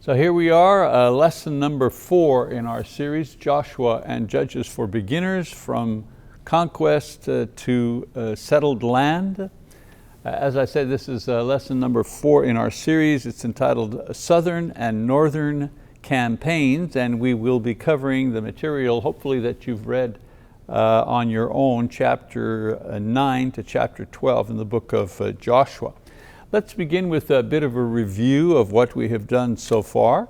So here we are, lesson number 4 in our series, Joshua and Judges for Beginners, from conquest to settled land. As I said, this is lesson number 4 in our series. It's entitled Southern and Northern Campaigns, and we will be covering the material, hopefully, that you've read on your own, chapter 9 to chapter 12 in the book of Joshua. Let's begin with a bit of a review of what we have done so far.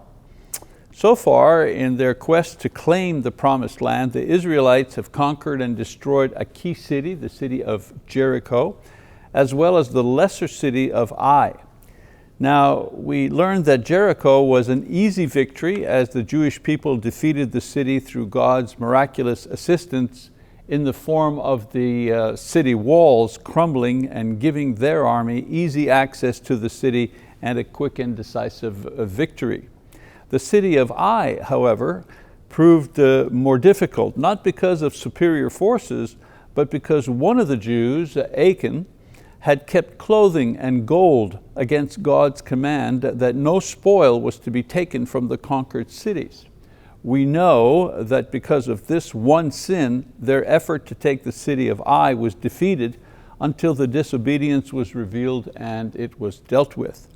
So far, in their quest to claim the promised land, the Israelites have conquered and destroyed a key city, the city of Jericho, as well as the lesser city of Ai. Now, we learned that Jericho was an easy victory as the Jewish people defeated the city through God's miraculous assistance in the form of the city walls crumbling and giving their army easy access to the city and a quick and decisive victory. The city of Ai, however, proved more difficult, not because of superior forces, but because one of the Jews, Achan, had kept clothing and gold against God's command that no spoil was to be taken from the conquered cities. We know that because of this one sin, their effort to take the city of Ai was defeated until the disobedience was revealed and it was dealt with.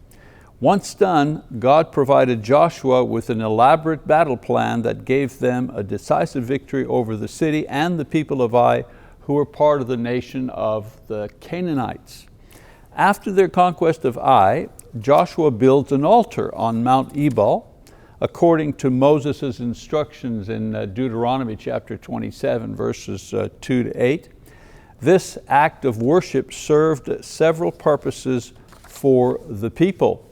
Once done, God provided Joshua with an elaborate battle plan that gave them a decisive victory over the city and the people of Ai, who were part of the nation of the Canaanites. After their conquest of Ai, Joshua builds an altar on Mount Ebal, according to Moses' instructions in Deuteronomy chapter 27, verses 2 to 8. This act of worship served several purposes for the people.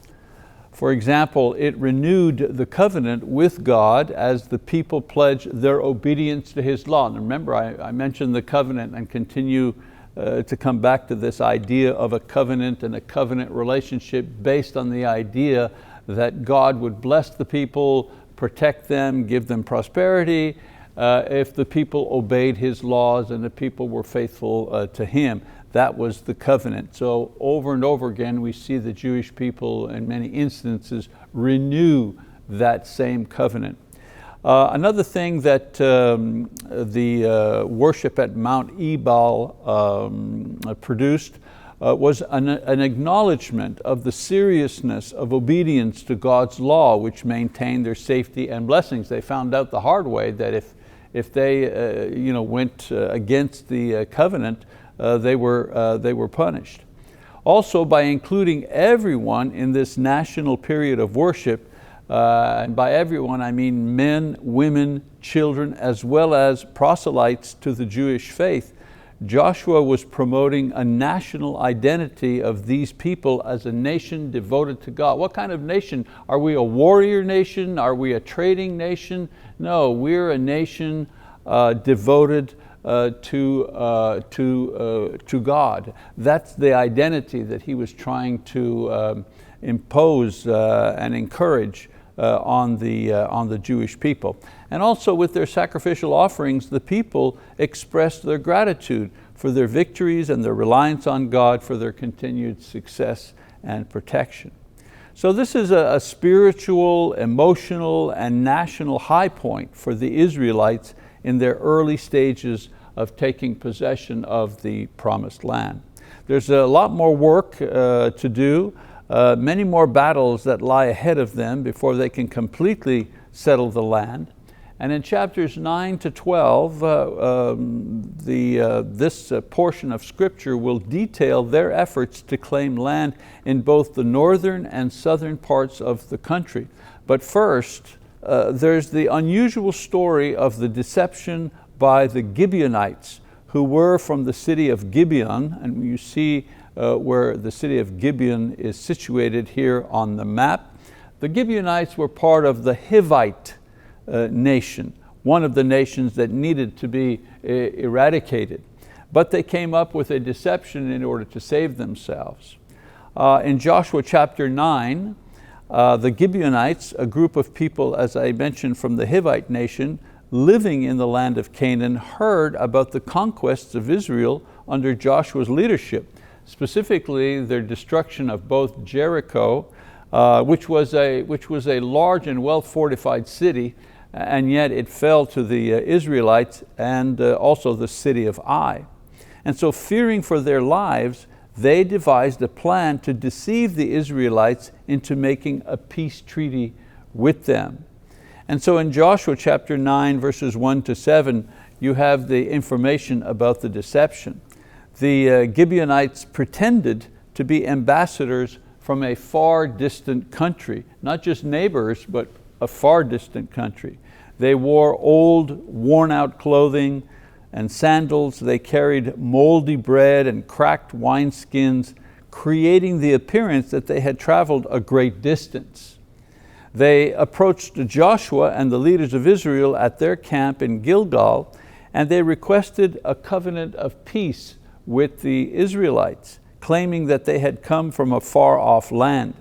For example, it renewed the covenant with God as the people pledged their obedience to His law. And remember, I mentioned the covenant and continue to come back to this idea of a covenant and a covenant relationship based on the idea that God would bless the people, protect them, give them prosperity if the people obeyed His laws and the people were faithful to Him. That was the covenant. So over and over again, we see the Jewish people in many instances renew that same covenant. Another thing that the worship at Mount Ebal produced was an acknowledgement of the seriousness of obedience to God's law, which maintained their safety and blessings. They found out the hard way that if they went against the covenant, they were punished. Also, by including everyone in this national period of worship, and by everyone I mean men, women, children, as well as proselytes to the Jewish faith, Joshua was promoting a national identity of these people as a nation devoted to God. What kind of nation? Are we a warrior nation? Are we a trading nation? No, we're a nation devoted to God. That's the identity that he was trying to impose and encourage on the Jewish people. And also with their sacrificial offerings, the people expressed their gratitude for their victories and their reliance on God for their continued success and protection. So this is a spiritual, emotional, and national high point for the Israelites in their early stages of taking possession of the promised land. There's a lot more work to do, many more battles that lie ahead of them before they can completely settle the land. And in chapters 9 to 12, this portion of Scripture will detail their efforts to claim land in both the northern and southern parts of the country. But first, there's the unusual story of the deception by the Gibeonites, who were from the city of Gibeon, and you see where the city of Gibeon is situated here on the map. The Gibeonites were part of the Hivite nation, one of the nations that needed to be eradicated. But they came up with a deception in order to save themselves. In Joshua chapter 9, the Gibeonites, a group of people, as I mentioned, from the Hivite nation, living in the land of Canaan, heard about the conquests of Israel under Joshua's leadership, specifically their destruction of both Jericho which was a large and well-fortified city, and yet it fell to the Israelites and also the city of Ai. And so, fearing for their lives, they devised a plan to deceive the Israelites into making a peace treaty with them. And so in Joshua chapter 9, verses 1 to 7, you have the information about the deception. The Gibeonites pretended to be ambassadors from a far distant country, not just neighbors, but a far distant country. They wore old, worn out clothing and sandals. They carried moldy bread and cracked wineskins, creating the appearance that they had traveled a great distance. They approached Joshua and the leaders of Israel at their camp in Gilgal, and they requested a covenant of peace with the Israelites, claiming that they had come from a far off land.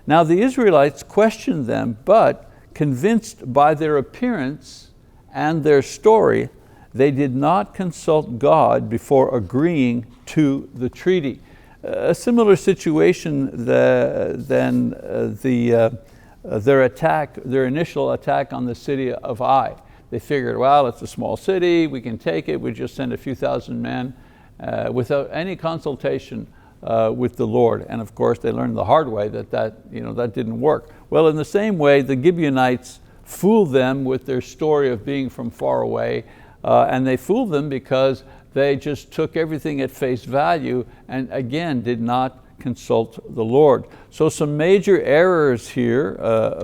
Now the Israelites questioned them, but convinced by their appearance and their story, they did not consult God before agreeing to the treaty. A similar situation than their initial attack on the city of Ai. They figured, well, it's a small city, we can take it, we just send a few thousand men without any consultation with the Lord. And of course they learned the hard way that didn't work. Well, in the same way, the Gibeonites fooled them with their story of being from far away, and they fooled them because they just took everything at face value and again did not consult the Lord. So some major errors here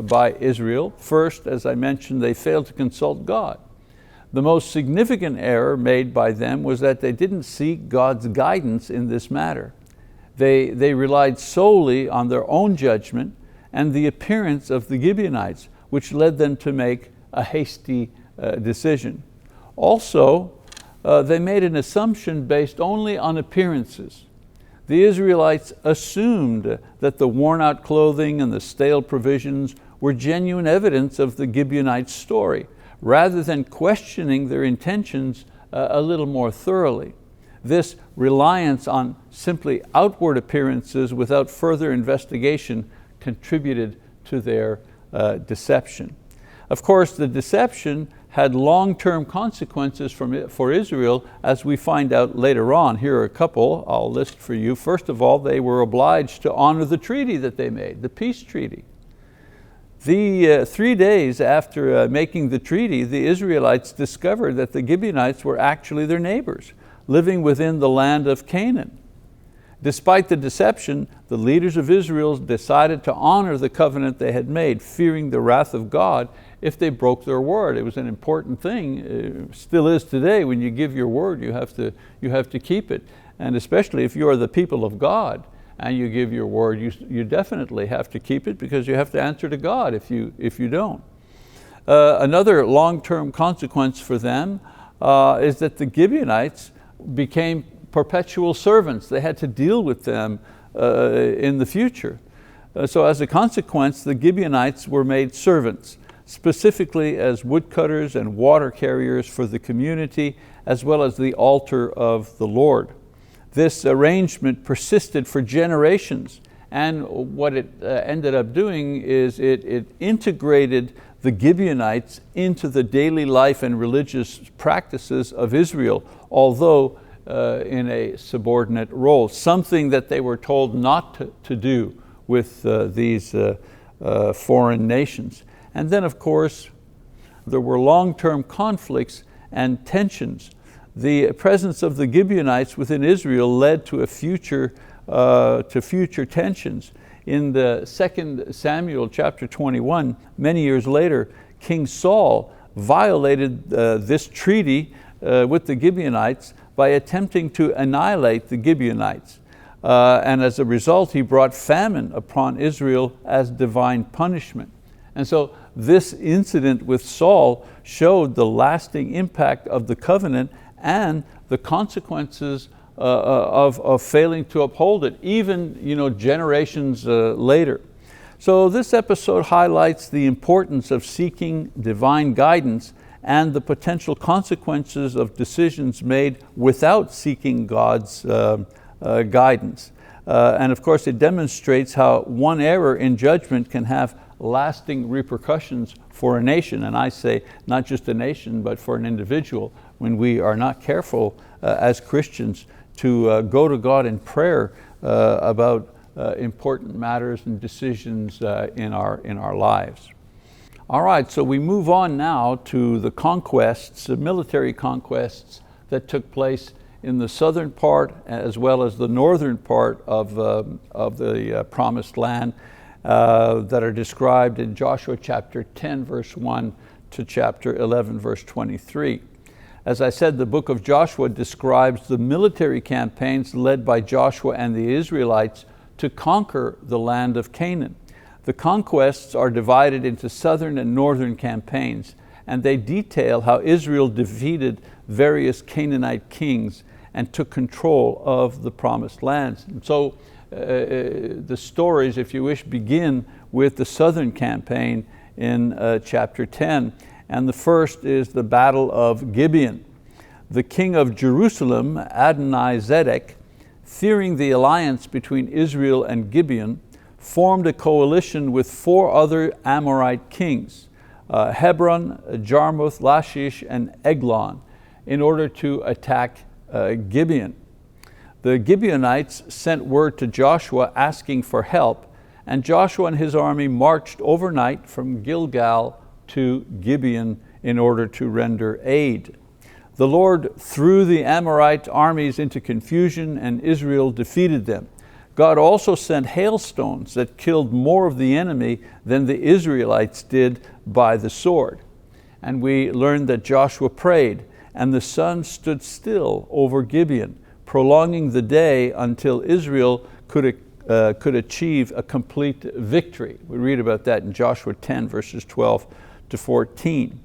by Israel. First, as I mentioned, they failed to consult God. The most significant error made by them was that they didn't seek God's guidance in this matter. They relied solely on their own judgment and the appearance of the Gibeonites, which led them to make a hasty decision. Also, they made an assumption based only on appearances. The Israelites assumed that the worn out clothing and the stale provisions were genuine evidence of the Gibeonites' story, rather than questioning their intentions a little more thoroughly. This reliance on simply outward appearances without further investigation contributed to their deception. Of course, the deception had long-term consequences for Israel, as we find out later on. Here are a couple I'll list for you. First of all, they were obliged to honor the treaty that they made, the peace treaty. 3 days after making the treaty, the Israelites discovered that the Gibeonites were actually their neighbors, living within the land of Canaan. Despite the deception, the leaders of Israel decided to honor the covenant they had made, fearing the wrath of God if they broke their word. It was an important thing, still is today. When you give your word, you have to keep it. And especially if you are the people of God and you give your word, you definitely have to keep it, because you have to answer to God if you don't. Another long-term consequence for them is that the Gibeonites became perpetual servants. They had to deal with them in the future. So as a consequence, the Gibeonites were made servants, specifically as woodcutters and water carriers for the community, as well as the altar of the Lord. This arrangement persisted for generations, and what it ended up doing is it integrated the Gibeonites into the daily life and religious practices of Israel, although in a subordinate role, something that they were told not to do with these foreign nations. And then of course, there were long-term conflicts and tensions. The presence of the Gibeonites within Israel led to future tensions. In the 2 Samuel chapter 21, many years later, King Saul violated this treaty with the Gibeonites by attempting to annihilate the Gibeonites. And as a result, he brought famine upon Israel as divine punishment. And so this incident with Saul showed the lasting impact of the covenant and the consequences of failing to uphold it, even generations later. So this episode highlights the importance of seeking divine guidance and the potential consequences of decisions made without seeking God's guidance. And of course it demonstrates how one error in judgment can have lasting repercussions for a nation. And I say not just a nation, but for an individual, when we are not careful as Christians to go to God in prayer about important matters and decisions in our lives. All right, so we move on now to the conquests, the military conquests that took place in the southern part as well as the northern part of the promised land that are described in Joshua chapter 10 verse 1 to chapter 11 verse 23. As I said, the book of Joshua describes the military campaigns led by Joshua and the Israelites to conquer the land of Canaan. The conquests are divided into southern and northern campaigns, and they detail how Israel defeated various Canaanite kings and took control of the promised lands. And so the stories, if you wish, begin with the southern campaign in chapter 10. And the first is the Battle of Gibeon. The king of Jerusalem, Adoni-Zedek, fearing the alliance between Israel and Gibeon, formed a coalition with 4 other Amorite kings, Hebron, Jarmuth, Lachish, and Eglon, in order to attack Gibeon. The Gibeonites sent word to Joshua asking for help, and Joshua and his army marched overnight from Gilgal to Gibeon in order to render aid. The Lord threw the Amorite armies into confusion, and Israel defeated them. God also sent hailstones that killed more of the enemy than the Israelites did by the sword. And we learned that Joshua prayed, and the sun stood still over Gibeon, prolonging the day until Israel could achieve a complete victory. We read about that in Joshua 10 verses 12 to 14.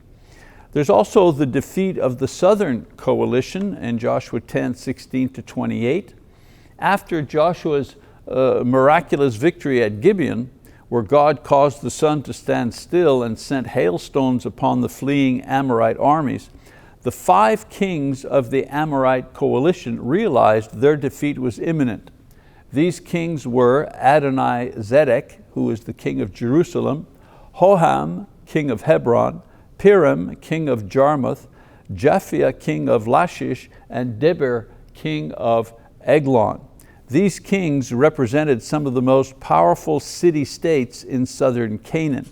There's also the defeat of the southern coalition in Joshua 10, 16 to 28. After Joshua's miraculous victory at Gibeon, where God caused the sun to stand still and sent hailstones upon the fleeing Amorite armies, the 5 kings of the Amorite coalition realized their defeat was imminent. These kings were Adoni-Zedek, who was the king of Jerusalem, Hoham, king of Hebron, Piram, king of Jarmuth, Japhia, king of Lachish, and Debir, king of Eglon. These kings represented some of the most powerful city-states in southern Canaan.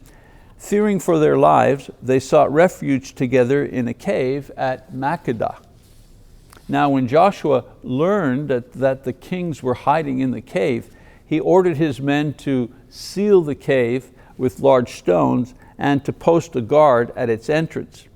Fearing for their lives, they sought refuge together in a cave at Makkedah. Now when Joshua learned that the kings were hiding in the cave, he ordered his men to seal the cave with large stones and to post a guard at its entrance.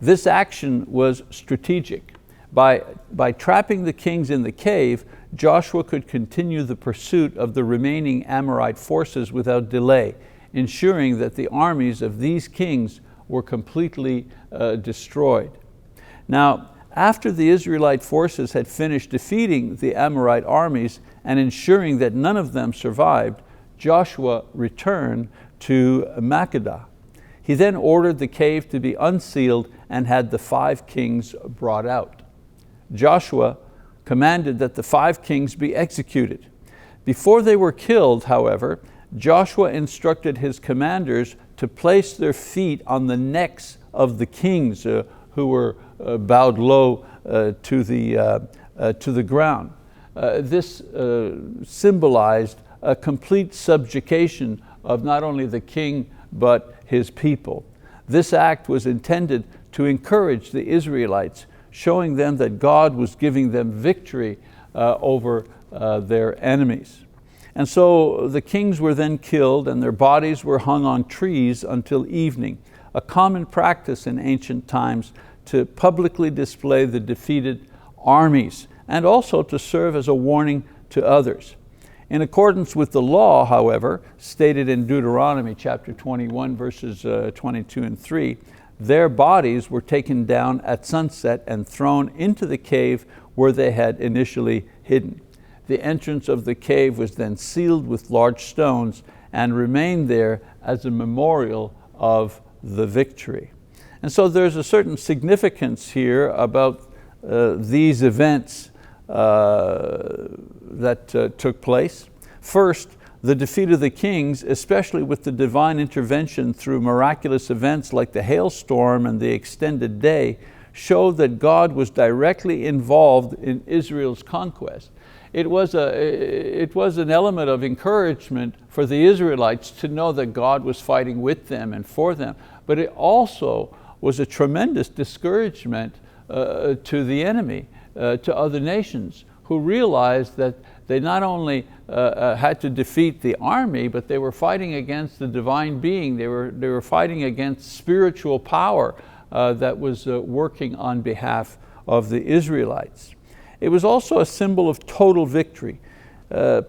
This action was strategic. By trapping the kings in the cave, Joshua could continue the pursuit of the remaining Amorite forces without delay, ensuring that the armies of these kings were completely destroyed. Now, after the Israelite forces had finished defeating the Amorite armies and ensuring that none of them survived, Joshua returned to Makkedah. He then ordered the cave to be unsealed and had the 5 kings brought out. Joshua commanded that the 5 kings be executed. Before they were killed, however, Joshua instructed his commanders to place their feet on the necks of the kings who were bowed low to the ground. This symbolized a complete subjugation of not only the king but his people. This act was intended to encourage the Israelites, showing them that God was giving them victory over their enemies. And so the kings were then killed and their bodies were hung on trees until evening, a common practice in ancient times to publicly display the defeated armies and also to serve as a warning to others. In accordance with the law, however, stated in Deuteronomy chapter 21, verses 22 and 3, their bodies were taken down at sunset and thrown into the cave where they had initially hidden. The entrance of the cave was then sealed with large stones and remained there as a memorial of the victory. And so there's a certain significance here about these events took place. First, the defeat of the kings, especially with the divine intervention through miraculous events like the hailstorm and the extended day, showed that God was directly involved in Israel's conquest. It was an element of encouragement for the Israelites to know that God was fighting with them and for them, but it also was a tremendous discouragement to the enemy, to other nations, who realized that they not only had to defeat the army, but they were fighting against the divine being. They were fighting against spiritual power that was working on behalf of the Israelites. It was also a symbol of total victory.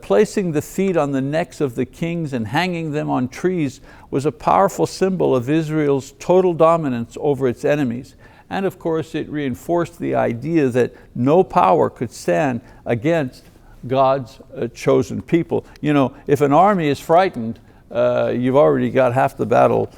Placing the feet on the necks of the kings and hanging them on trees was a powerful symbol of Israel's total dominance over its enemies. And of course, it reinforced the idea that no power could stand against God's chosen people. You know, if an army is frightened, you've already got half the battle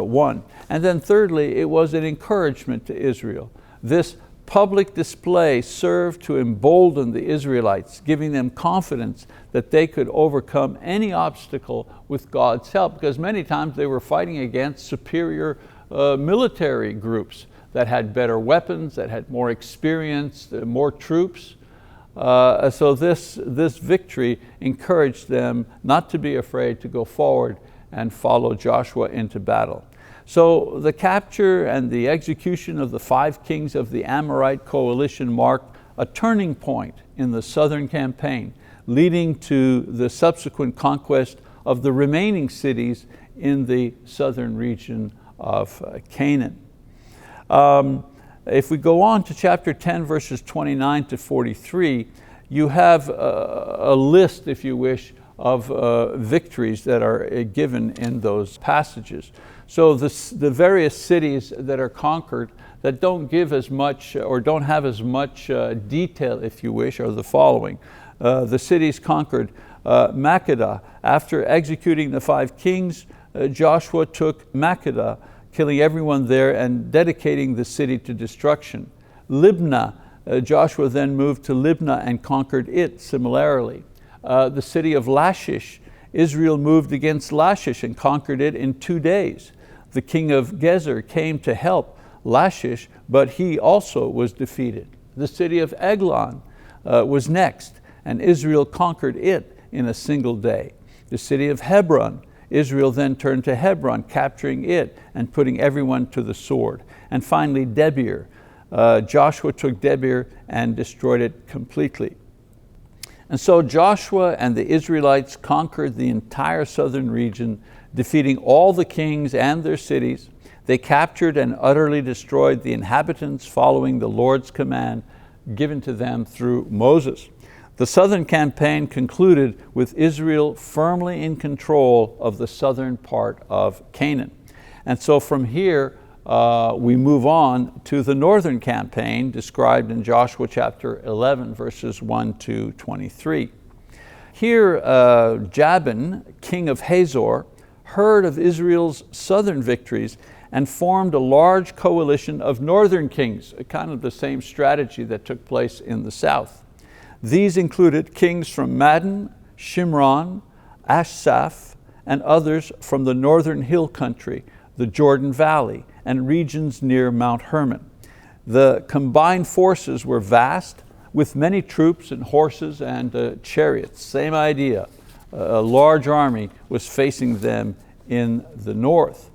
won. And then thirdly, it was an encouragement to Israel. This public display served to embolden the Israelites, giving them confidence that they could overcome any obstacle with God's help, because many times they were fighting against superior military groups that had better weapons, that had more experience, more troops. So this victory encouraged them not to be afraid to go forward and follow Joshua into battle. So the capture and the execution of the 5 kings of the Amorite coalition marked a turning point in the southern campaign, leading to the subsequent conquest of the remaining cities in the southern region of Canaan. If we go on to chapter 10, verses 29 to 43, you have a list, if you wish, of victories that are given in those passages. So the various cities that are conquered that don't give as much or don't have as much detail, if you wish, are the following. The cities conquered: Makkedah. After executing the 5 kings, Joshua took Makkedah, killing everyone there and dedicating the city to destruction. Libnah, Joshua then moved to Libnah and conquered it similarly. The city of Lachish, Israel moved against Lachish and conquered it in 2 days. The king of Gezer came to help Lachish, but he also was defeated. The city of Eglon was next, and Israel conquered it in a single day. The city of Hebron, Israel then turned to Hebron, capturing it and putting everyone to the sword. And finally, Debir. Joshua took Debir and destroyed it completely. And so Joshua and the Israelites conquered the entire southern region, defeating all the kings and their cities. They captured and utterly destroyed the inhabitants, following the Lord's command given to them through Moses. The southern campaign concluded with Israel firmly in control of the southern part of Canaan. And so from here, we move on to the northern campaign described in Joshua chapter 11, verses 1 to 23. Here, Jabin, king of Hazor, heard of Israel's southern victories and formed a large coalition of northern kings, kind of the same strategy that took place in the south. These included kings from Madon, Shimron, Ashsaph, and others from the northern hill country, the Jordan Valley, and regions near Mount Hermon. The combined forces were vast, with many troops and horses and chariots. Same idea. A large army was facing them in the north.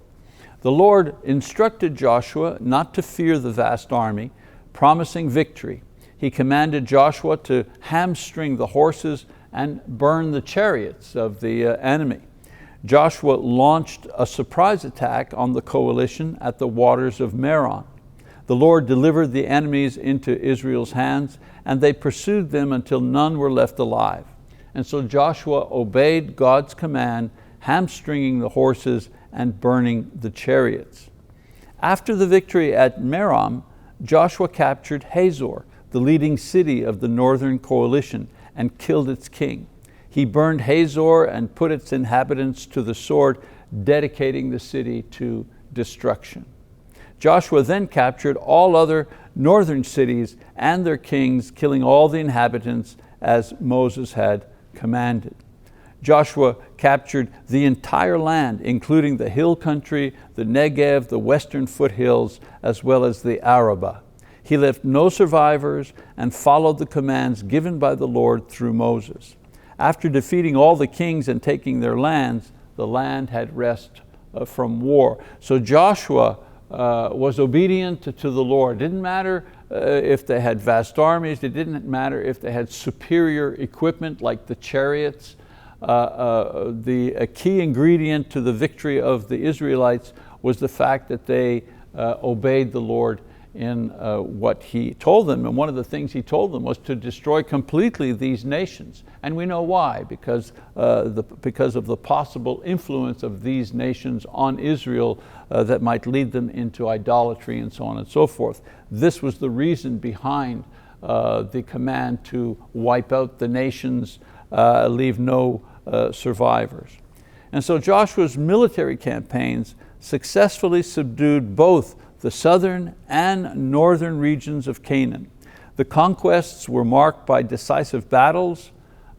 The Lord instructed Joshua not to fear the vast army, promising victory. He commanded Joshua to hamstring the horses and burn the chariots of the enemy. Joshua launched a surprise attack on the coalition at the waters of Meron. The Lord delivered the enemies into Israel's hands, and they pursued them until none were left alive. And so Joshua obeyed God's command, hamstringing the horses and burning the chariots. After the victory at Merom, Joshua captured Hazor, the leading city of the northern coalition, and killed its king. He burned Hazor and put its inhabitants to the sword, dedicating the city to destruction. Joshua then captured all other northern cities and their kings, killing all the inhabitants as Moses had commanded. Joshua captured the entire land, including the hill country, the Negev, the western foothills, as well as the Arabah. He left no survivors and followed the commands given by the Lord through Moses. After defeating all the kings and taking their lands, the land had rest from war. So Joshua was obedient to the Lord. It didn't matter if they had vast armies. It didn't matter if they had superior equipment like the chariots. The key ingredient to the victory of the Israelites was the fact that they obeyed the Lord in what He told them. And one of the things He told them was to destroy completely these nations. And we know why, because of the possible influence of these nations on Israel that might lead them into idolatry and so on and so forth. This was the reason behind the command to wipe out the nations, leave no survivors. And so Joshua's military campaigns successfully subdued both the southern and northern regions of Canaan. The conquests were marked by decisive battles,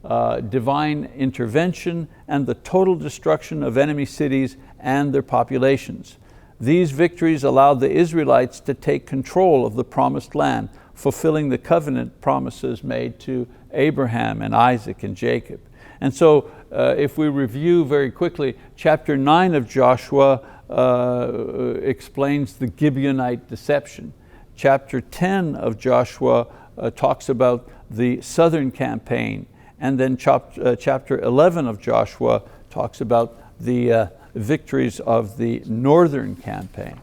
divine intervention, and the total destruction of enemy cities and their populations. These victories allowed the Israelites to take control of the promised land, fulfilling the covenant promises made to Abraham and Isaac and Jacob. And so if we review very quickly, chapter 9 of Joshua explains the Gibeonite deception. Chapter 10 of Joshua talks about the southern campaign. And then chapter 11 of Joshua talks about the victories of the northern campaign.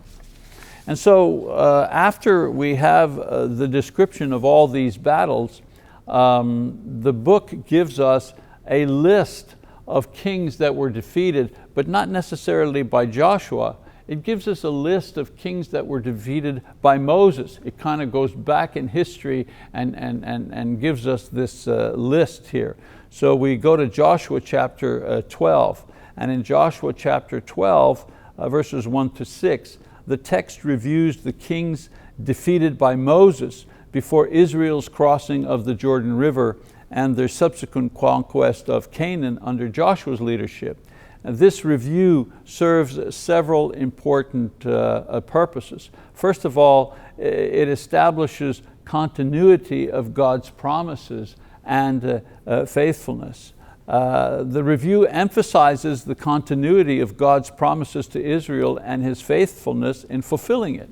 And so after we have the description of all these battles, the book gives us a list of kings that were defeated, but not necessarily by Joshua. It gives us a list of kings that were defeated by Moses. It kind of goes back in history and gives us this list here. So we go to Joshua chapter 12, and in Joshua chapter 12, verses 1 to 6, the text reviews the kings defeated by Moses before Israel's crossing of the Jordan River and their subsequent conquest of Canaan under Joshua's leadership. And this review serves several important purposes. First of all, it establishes continuity of God's promises and faithfulness. The review emphasizes the continuity of God's promises to Israel and His faithfulness in fulfilling it.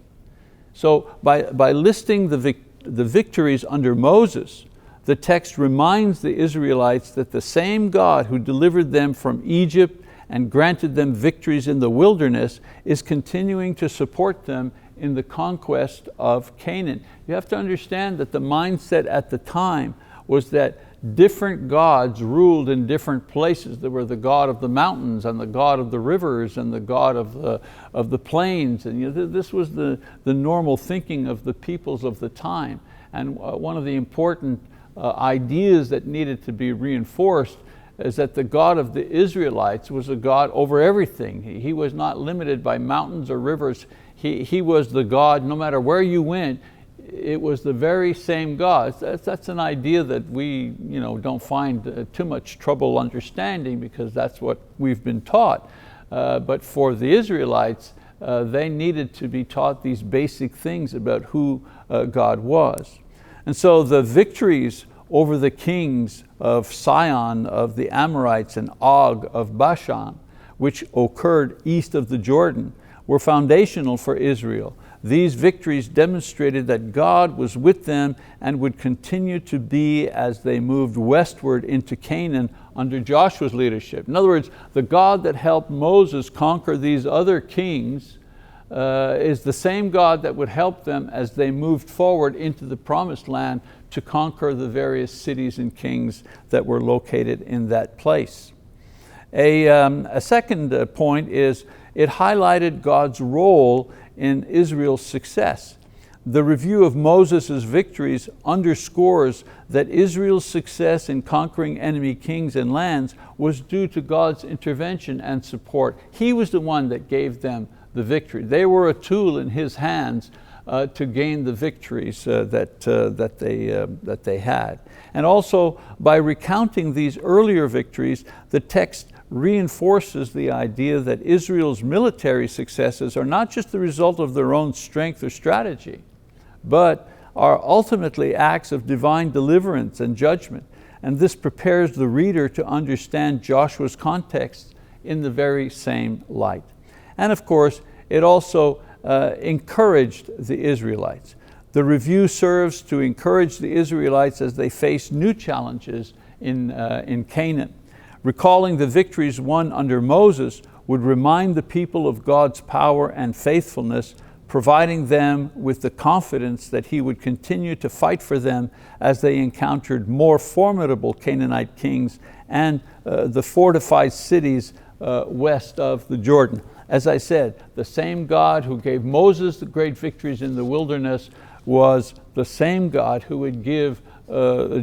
So by listing the victories under Moses, the text reminds the Israelites that the same God who delivered them from Egypt and granted them victories in the wilderness is continuing to support them in the conquest of Canaan. You have to understand that the mindset at the time was that different gods ruled in different places. There were the God of the mountains and the God of the rivers and the God of the plains. And this was the normal thinking of the peoples of the time. And one of the important ideas that needed to be reinforced is that the God of the Israelites was a God over everything. He was not limited by mountains or rivers. He was the God, no matter where you went, it was the very same God. That's an idea that we don't find too much trouble understanding, because that's what we've been taught. But for the Israelites, they needed to be taught these basic things about who God was. And so the victories over the kings of Sihon of the Amorites and Og of Bashan, which occurred east of the Jordan, were foundational for Israel. These victories demonstrated that God was with them and would continue to be as they moved westward into Canaan under Joshua's leadership. In other words, the God that helped Moses conquer these other kings is the same God that would help them as they moved forward into the promised land to conquer the various cities and kings that were located in that place. A second point is it highlighted God's role in Israel's success. The review of Moses' victories underscores that Israel's success in conquering enemy kings and lands was due to God's intervention and support. He was the one that gave them the victory. They were a tool in His hands, to gain the victories that they had. And also, by recounting these earlier victories, the text reinforces the idea that Israel's military successes are not just the result of their own strength or strategy, but are ultimately acts of divine deliverance and judgment. And this prepares the reader to understand Joshua's context in the very same light. And of course, it also encouraged the Israelites. The review serves to encourage the Israelites as they face new challenges in Canaan. Recalling the victories won under Moses would remind the people of God's power and faithfulness, providing them with the confidence that He would continue to fight for them as they encountered more formidable Canaanite kings and the fortified cities west of the Jordan. As I said, the same God who gave Moses the great victories in the wilderness was the same God who would give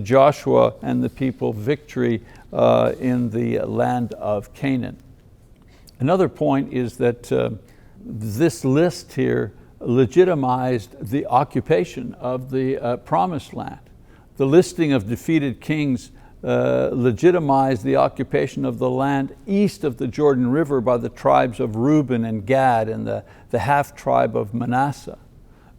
Joshua and the people victory in the land of Canaan. Another point is that this list here legitimized the occupation of the promised land. The listing of defeated kings legitimized the occupation of the land east of the Jordan River by the tribes of Reuben and Gad and the half-tribe of Manasseh.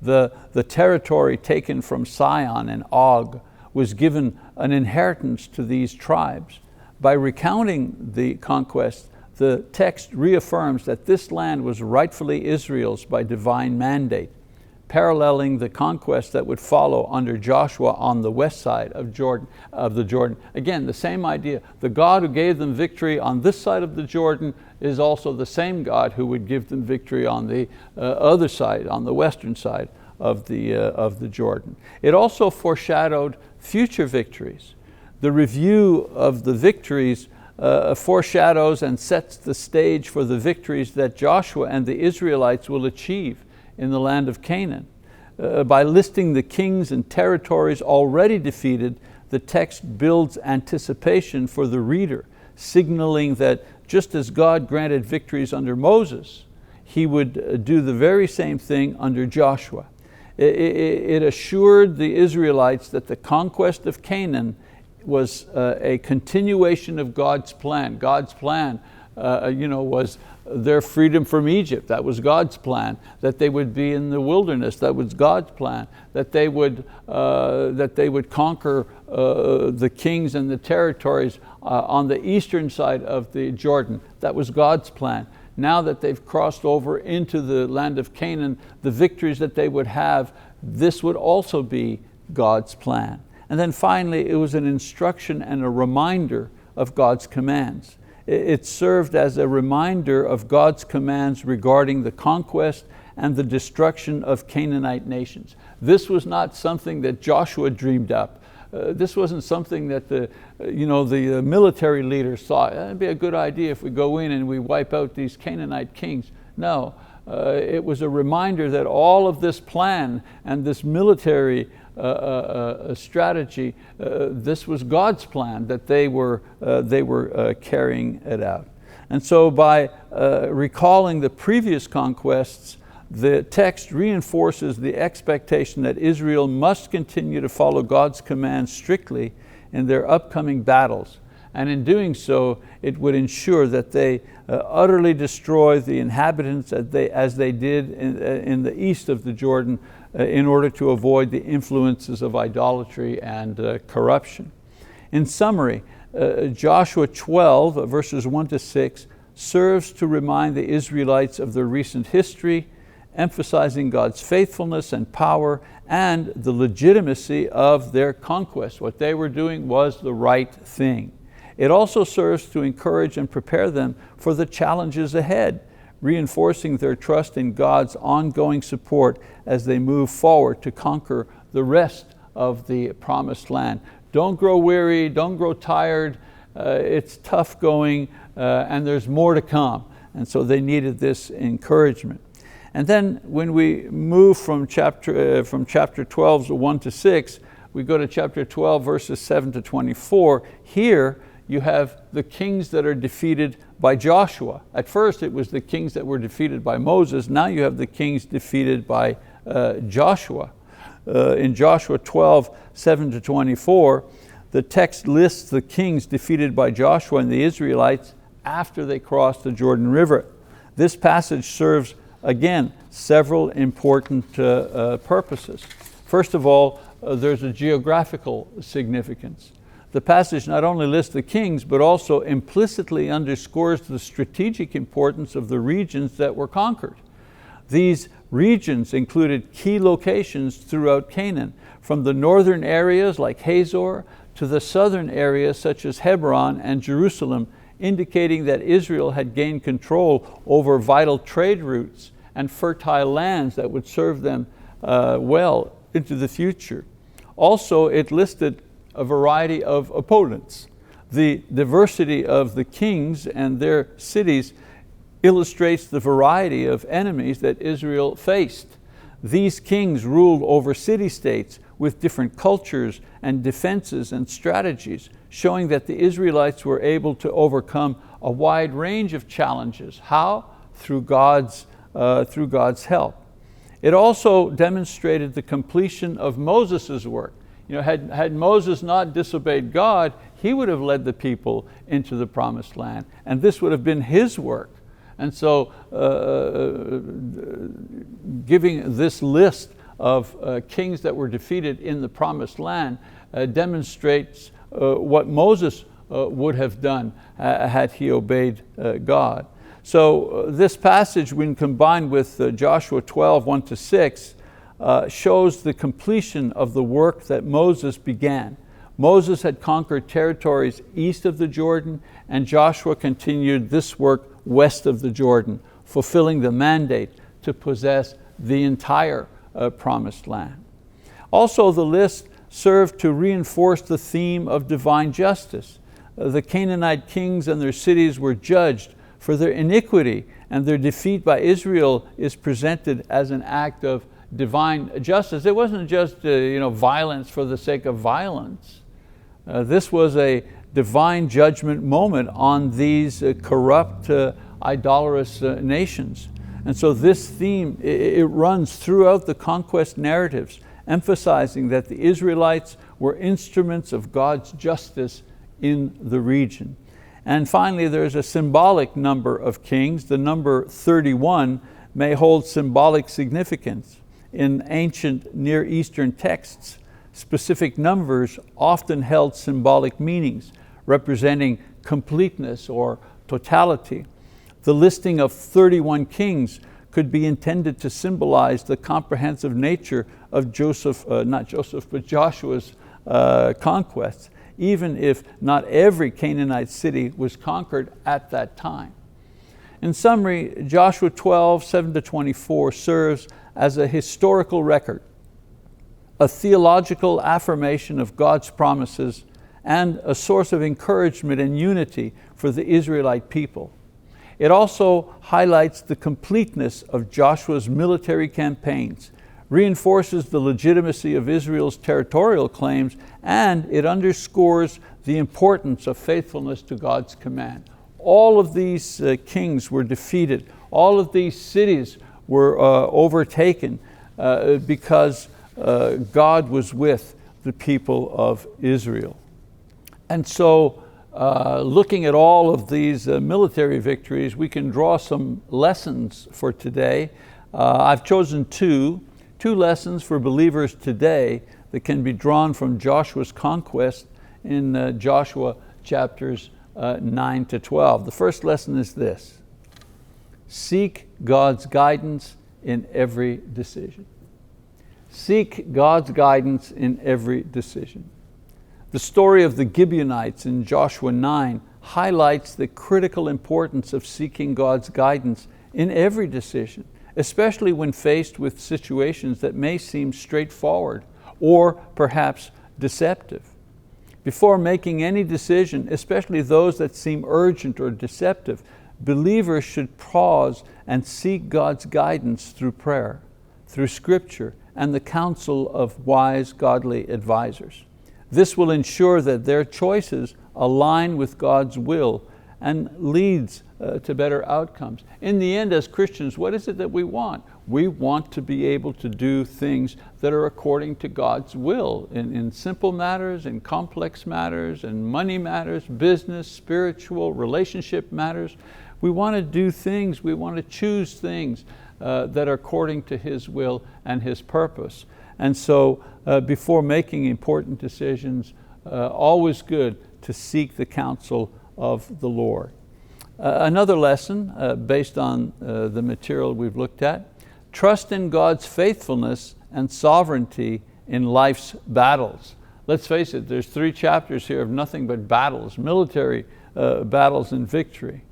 The territory taken from Sihon and Og was given an inheritance to these tribes. By recounting the conquest, the text reaffirms that this land was rightfully Israel's by divine mandate, paralleling the conquest that would follow under Joshua on the west side of the Jordan. Again, the same idea. The God who gave them victory on this side of the Jordan is also the same God who would give them victory on the other side, on the western side of the Jordan. It also foreshadowed future victories. The review of the victories foreshadows and sets the stage for the victories that Joshua and the Israelites will achieve in the land of Canaan. By listing the kings and territories already defeated, the text builds anticipation for the reader, signaling that just as God granted victories under Moses, He would do the very same thing under Joshua. It assured the Israelites that the conquest of Canaan was a continuation of God's plan. God's plan was their freedom from Egypt. That was God's plan. That they would be in the wilderness. That was God's plan. That they would conquer the kings and the territories on the eastern side of the Jordan. That was God's plan. Now that they've crossed over into the land of Canaan, the victories that they would have, this would also be God's plan. And then finally, it was an instruction and a reminder of God's commands. It served as a reminder of God's commands regarding the conquest and the destruction of Canaanite nations. This was not something that Joshua dreamed up. This wasn't something that the military leaders thought, it'd be a good idea if we go in and we wipe out these Canaanite kings. No, it was a reminder that all of this plan and this military strategy, this was God's plan, that they were carrying it out. And so by recalling the previous conquests, the text reinforces the expectation that Israel must continue to follow God's commands strictly in their upcoming battles. And in doing so, it would ensure that they utterly destroy the inhabitants as they did in the east of the Jordan, in order to avoid the influences of idolatry and corruption. In summary, Joshua 12, verses 1-6, serves to remind the Israelites of their recent history, emphasizing God's faithfulness and power and the legitimacy of their conquest. What they were doing was the right thing. It also serves to encourage and prepare them for the challenges ahead, reinforcing their trust in God's ongoing support as they move forward to conquer the rest of the promised land. Don't grow weary, don't grow tired. It's tough going and there's more to come. And so they needed this encouragement. And then when we move from chapter 12, 1-6, we go to chapter 12, verses 7-24. Here you have the kings that are defeated by Joshua. At first it was the kings that were defeated by Moses. Now you have the kings defeated by Joshua. In Joshua 12, 7-24, the text lists the kings defeated by Joshua and the Israelites after they crossed the Jordan River. This passage serves, again, several important purposes. First of all, there's a geographical significance. The passage not only lists the kings, but also implicitly underscores the strategic importance of the regions that were conquered. These regions included key locations throughout Canaan, from the northern areas like Hazor to the southern areas such as Hebron and Jerusalem, indicating that Israel had gained control over vital trade routes and fertile lands that would serve them well into the future. Also, it listed a variety of opponents. The diversity of the kings and their cities illustrates the variety of enemies that Israel faced. These kings ruled over city-states with different cultures and defenses and strategies, showing that the Israelites were able to overcome a wide range of challenges. How? Through God's help. It also demonstrated the completion of Moses' work. Had Moses not disobeyed God, he would have led the people into the promised land, and this would have been his work. And so giving this list of kings that were defeated in the promised land demonstrates what Moses would have done had he obeyed God. So this passage, when combined with Joshua 12, 1-6, shows the completion of the work that Moses began. Moses had conquered territories east of the Jordan, and Joshua continued this work west of the Jordan, fulfilling the mandate to possess the entire promised land. Also, the list served to reinforce the theme of divine justice. The Canaanite kings and their cities were judged for their iniquity, and their defeat by Israel is presented as an act of divine justice. It wasn't just violence for the sake of violence. This was a divine judgment moment on these corrupt, idolatrous nations. And so this theme, it runs throughout the conquest narratives, emphasizing that the Israelites were instruments of God's justice in the region. And finally, there's a symbolic number of kings. The number 31 may hold symbolic significance. In ancient Near Eastern texts, specific numbers often held symbolic meanings, representing completeness or totality. The listing of 31 kings could be intended to symbolize the comprehensive nature of Joshua's conquests, even if not every Canaanite city was conquered at that time. In summary, Joshua 12, 7-24 serves as a historical record, a theological affirmation of God's promises, and a source of encouragement and unity for the Israelite people. It also highlights the completeness of Joshua's military campaigns, reinforces the legitimacy of Israel's territorial claims, and it underscores the importance of faithfulness to God's command. All of these kings were defeated. All of these cities were overtaken because God was with the people of Israel. And so looking at all of these military victories, we can draw some lessons for today. I've chosen two lessons for believers today that can be drawn from Joshua's conquest in Joshua chapters 9-12. The first lesson is this: seek God's guidance in every decision. Seek God's guidance in every decision. The story of the Gibeonites in Joshua 9 highlights the critical importance of seeking God's guidance in every decision, especially when faced with situations that may seem straightforward or perhaps deceptive. Before making any decision, especially those that seem urgent or deceptive, believers should pause and seek God's guidance through prayer, through scripture, and the counsel of wise, godly advisors. This will ensure that their choices align with God's will and leads to better outcomes. In the end, as Christians, what is it that we want? We want to be able to do things that are according to God's will in simple matters, in complex matters, in money matters, business, spiritual, relationship matters. We want to do things, we want to choose things that are according to His will and His purpose. And so before making important decisions, always good to seek the counsel of the Lord. Another lesson based on the material we've looked at: trust in God's faithfulness and sovereignty in life's battles. Let's face it, there's 3 chapters here of nothing but battles, military battles and victory.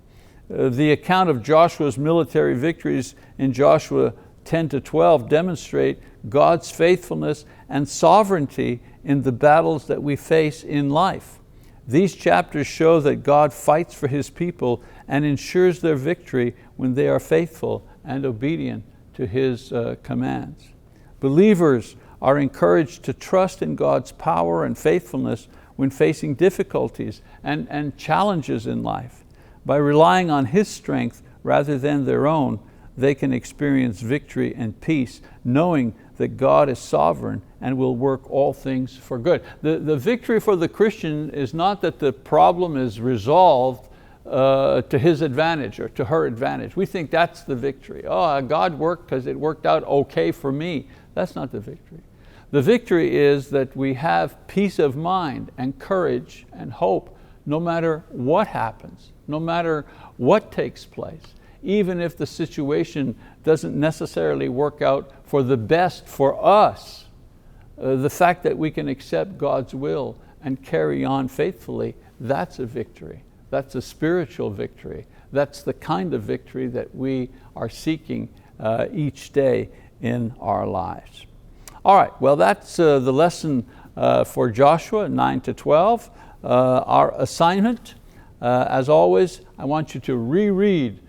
The account of Joshua's military victories in Joshua 10-12 demonstrate God's faithfulness and sovereignty in the battles that we face in life. These chapters show that God fights for His people and ensures their victory when they are faithful and obedient to His commands. Believers are encouraged to trust in God's power and faithfulness when facing difficulties and challenges in life. By relying on His strength rather than their own, they can experience victory and peace, knowing that God is sovereign and will work all things for good. The victory for the Christian is not that the problem is resolved to his advantage or to her advantage. We think that's the victory. Oh, God worked because it worked out okay for me. That's not the victory. The victory is that we have peace of mind and courage and hope no matter what happens, no matter what takes place. Even if the situation doesn't necessarily work out for the best for us, the fact that we can accept God's will and carry on faithfully, that's a victory. That's a spiritual victory. That's the kind of victory that we are seeking each day in our lives. All right, well, that's the lesson for Joshua 9-12. Our assignment, as always, I want you to reread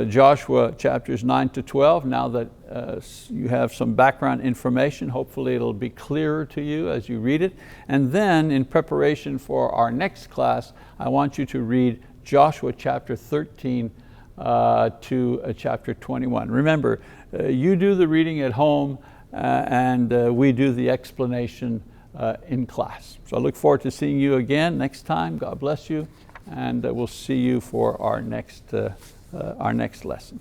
Joshua chapters 9-12, now that you have some background information. Hopefully it'll be clearer to you as you read it. And then in preparation for our next class, I want you to read Joshua chapter 13 to chapter 21. Remember, you do the reading at home and we do the explanation in class. So I look forward to seeing you again next time. God bless you, and we'll see you for our next lesson.